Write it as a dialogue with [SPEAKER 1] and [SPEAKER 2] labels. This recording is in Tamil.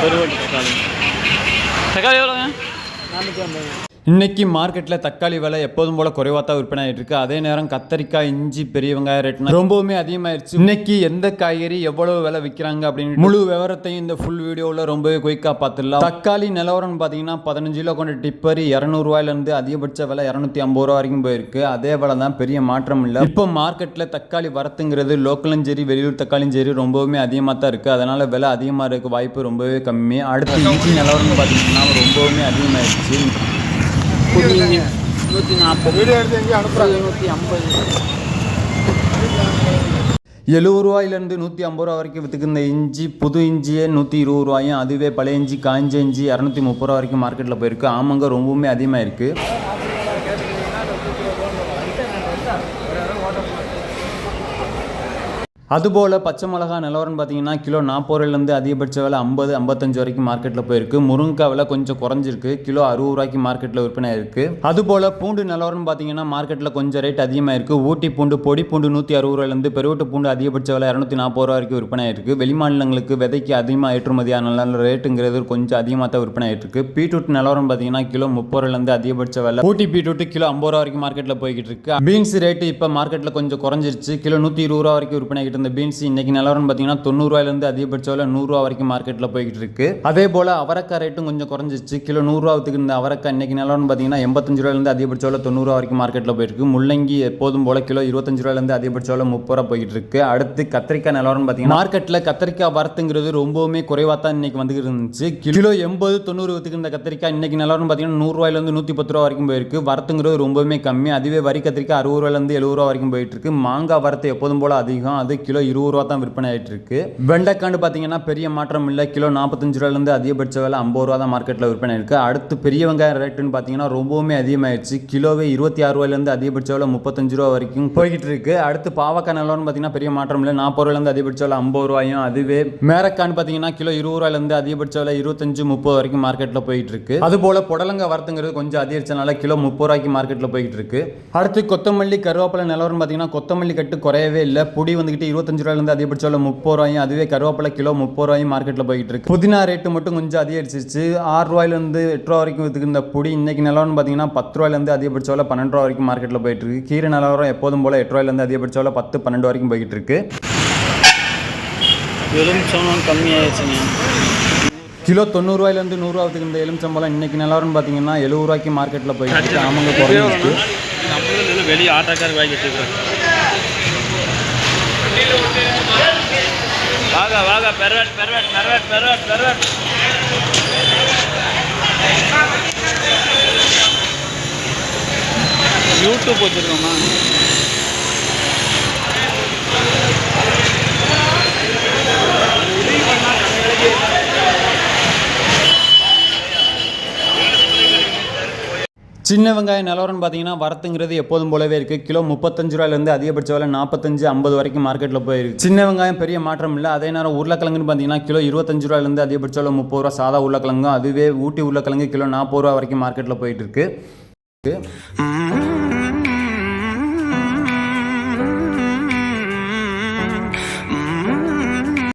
[SPEAKER 1] கருவாட்டு தக்காளி. தக்காளி எவ்வளோங்க? 450.
[SPEAKER 2] இன்றைக்கி மார்க்கெட்டில் தக்காளி விலை எப்போதும் போல் குறைவாக தான் விற்பனை ஆகிட்டு இருக்குது. அதே நேரம் கத்தரிக்காய், இஞ்சி, பெரிய வெங்காய ரேட்னா ரொம்பவுமே அதிகமாகிடுச்சு. இன்றைக்கி எந்த காய்கறி எவ்வளோ விலை விற்கிறாங்க அப்படின்னு முழு விவரத்தையும் இந்த ஃபுல் வீடியோவில் ரொம்பவே குயிக்காக பார்த்துடலாம். தக்காளி நிலவரம்னு பார்த்தீங்கன்னா 15 கிலோ கொண்ட டிப்பர் 200 ரூபாயிலேருந்து அதிகபட்ச விலை 250 ரூபா வரைக்கும் போயிருக்கு. அதே விலை தான், பெரிய மாற்றம் இல்லை. இப்போ மார்க்கெட்டில் தக்காளி வரத்துங்கிறது லோக்கலும் சரி வெளியூர் தக்காளியும் சரி ரொம்பவுமே அதிகமாக தான் இருக்குது. அதனால் விலை அதிகமாக இருக்க வாய்ப்பு ரொம்பவே கம்மி. அடுத்து இஞ்சி நிலவரம்னு பார்த்தீங்கன்னா ரொம்பவுமே அதிகமாகிடுச்சு.
[SPEAKER 1] 140, 150.
[SPEAKER 2] 70 ரூபாயிலேருந்து 150 ரூபா வரைக்கும் விற்றுக்கிற இஞ்சி, புது இஞ்சியே 120 ரூபாயும், அதுவே பழைய இஞ்சி, காஞ்ச இஞ்சி 230 ரூபா வரைக்கும் மார்க்கெட்டில் போயிருக்கு. ஆமாங்க, ரொம்பவுமே அதிகமாக இருக்குது. அதுபோல் பச்சை மிளகா நிலவரம்னு பார்த்தீங்கன்னா கிலோ 40 ரூபாயிலேருந்து அதிகபட்ச விலை 50-55 வரைக்கும் மார்க்கெட்டில் போயிருக்கு. முருங்கைக்காய் விலை கொஞ்சம் குறைஞ்சிருக்கு, கிலோ 60 ரூபாய்க்கு மார்க்கெட்டில் விற்பனை இருக்குது. அதுபோல் பூண்டு நிலவரம்னு பார்த்தீங்கன்னா மார்க்கெட்டில் கொஞ்சம் ரேட் அதிகமாக இருக்குது. ஊட்டி பூண்டு, பொடி பூண்டு 160 ரூபாயிலேருந்து, பெருவட்டு பூண்டு அதிகபட்ச விலை 240 ரூபா வரைக்கும் விற்பனை ஆகிருக்கு. வெளிமாநிலங்களுக்கு விதைக்கு அதிகமாக ஏற்றுமதியான ரேட்டுங்கிறது கொஞ்சம் அதிகமாக தான் விற்பனை ஆகிட்டு. பீட்ரூட் நிலவரம் பார்த்தீங்கன்னா கிலோ 30 ரூபாயிலேருந்து அதிகபட்ச விலை. ஊட்டி பீட்ரூட் கிலோ 50 ரூபா வரைக்கும் மார்க்கெட்டில் போய்கிட்டு இருக்கு. பீன்ஸ் ரேட்டு இப்போ மார்க்கெட்டில் கொஞ்சம் குறைஞ்சிருச்சு, கிலோ 120 ரூபா வரைக்கும் விற்பனை. இந்த பீன்ஸ் இன்னைக்கு நிலவரம் பார்த்தீங்கன்னா 90 ரூபாயிலிருந்து அதிகபட்ச விலை 100 ரூபா வரைக்கும் மார்க்கெட்டில் போய்கிட்டு இருக்கு. அதே போல அவரைக்காய் ரேட்டும் கொஞ்சம் குறைஞ்சிச்சு, கிலோ 100 ரூபா வித்துக்கு இந்த அவரைக்காய் இன்னைக்கு நிலவரம் பார்த்தீங்கன்னா 85 ரூபாயிலிருந்து அதிகபட்ச விலை 90 ரூபா வரைக்கும் மார்க்கெட்டில் போயிருக்கு. முள்ளங்கி எப்போதும் போல கிலோ 25 ரூபாயிலிருந்து அதிகபட்ச விலை 30 ரூபா போய்கிட்டு இருக்கு. அடுத்து கத்திரிக்காய் நிலவரம் பார்த்தீங்கன்னா மார்க்கெட்டில் கத்திரிக்காய் வரத்துங்கிறது ரொம்பவுமே குறைவாக தான் இன்னைக்கு வந்துகிட்டு இருந்துச்சு. கிலோ 80-90 வித்துக்கு இந்த கத்திரிக்காய் இன்னைக்கு நிலவரம் பார்த்தீங்கன்னா 100 ரூபாயிலிருந்து 110 ரூபா வரைக்கும் போயிருக்கு. வரத்துங்கிறது ரொம்பவுமே கம்மி. அதுவே வரி கத்திரிக்காய் 60 ரூபாயிலிருந்து 70 ரூபா வரைக்கும் போயிட்டு இருக்கு. மாங்காய் வரத்து எப்போதும் போல அதிகம், அது கிலோ 20 ரூபா தான் விற்பனை ஆயிட்டு இருக்கு. வெண்டைக்காண்டு பார்த்தீங்கன்னா பெரிய மாற்றம் இல்லை, கிலோ 45 ரூபாயிலிருந்து அதிகபட்ச விலை 50 ரூபா தான் மார்க்கெட்டில் விற்பனை இருக்கு. அடுத்து பெரிய வெங்காயம் ரேட்டுன்னு பார்த்தீங்கன்னா ரொம்பவுமே அதிகமாகிடுச்சு, கிலோவே 26 ரூபாயிலிருந்து அதிகபட்ச விலை 35 ரூபா வரைக்கும் போய்கிட்டு இருக்கு. அடுத்து பாவக்காய் நிலவரம்னு பார்த்தீங்கன்னா பெரிய மாற்றம் இல்லை, 40 ரூபாயிலிருந்து அதிகபட்ச விலை 50 ரூபாயும். அதுவே மேரக்கான்னு பார்த்தீங்கன்னா கிலோ 20 ரூபாயிலிருந்து அதிகபட்ச விலை 25-30 வரைக்கும் மார்க்கெட்டில் போயிட்டு இருக்கு. அதுபோல புடலங்க வரத்துங்கிறது கொஞ்சம் அதிகரிச்சனால கிலோ 30 ரூபாய்க்கு மார்க்கெட்டில் போய்கிட்டு இருக்கு. அடுத்து கொத்தமல்லி கருவேப்பிலை நிலவரம் பார்த்தீங்கன்னா கொத்தமல்லி கட்டு குறையவே இல்லை, புடி வந்துகிட்டு 25 ரூபாயிலிருந்து அதிகபட்ச விலை 30 ரூபாயும், அதுவே கருவேப்பிலை கிலோ 30 ரூபாயும் மார்க்கெட்டில் போய்கிட்டு இருக்கு. புதினா ரேட்டு மட்டும் கொஞ்சம் அதிகரிச்சிச்சு, 6 ரூபாயிலிருந்து 8 ரூபா வரைக்கும் வித்துக்கு இந்த பொடி இன்னைக்கு நிலவரம் பார்த்தீங்கன்னா 10 ரூபாயிலிருந்து அதிகபட்ச விலை 12 ரூபா வரைக்கும் மார்க்கெட்டில் போயிட்டு இருக்கு. கீரை நிலவரம் எப்போதும் போல 8 ரூபாயிலிருந்து அதிகபட்ச விலை 10-12 வரைக்கும் போய்கிட்டு இருக்கு.
[SPEAKER 1] எலுமிச்சம்பழம் கம்மியாகிடுச்சுங்க,
[SPEAKER 2] கிலோ 90 ரூபாயிலிருந்து 100 ரூபா வித்துக்கு இந்த எலுமிச்சம்பழம் இன்னைக்கு நிலவரம் பார்த்தீங்கன்னா 70 ரூபாய்க்கு மார்க்கெட்டில் போயிட்டு இருக்கு. ஆமாங்க, குறைஞ்சிருக்கு.
[SPEAKER 1] வெளியே ஆட்டோக்கார் வாங்கி வச்சுருக்காங்க. வாங்க வாங்க, பெர்வெட் பெர்வெட் பெர்வெட் பெர்வெட் பெர்வெட் யூடியூப் வச்சுருக்கோமா?
[SPEAKER 2] சின்ன வெங்காயம் நிலவரம்னு பார்த்தீங்கன்னா வரத்துங்கிறது எப்போதும் போலவே இருக்குது, கிலோ 35 ரூபாயிலேருந்து அதிகபட்ச விலை 45-50 வரைக்கும் மார்க்கெட்டில் போயிருக்கு. சின்ன வெங்காயம் பெரிய மாற்றம் இல்லை. அதே நேரம் உருளைக்கிழங்குன்னு பார்த்தீங்கன்னா கிலோ 25 ரூபாயிலேருந்து அதிகபட்ச விலை 30 ரூபா சாதா உருளைக்கிழங்கும், அதுவே ஊட்டி உருளைக்கிழங்கு கிலோ 40 ரூபா வரைக்கும் மார்க்கெட்டில் போயிட்டு இருக்கு.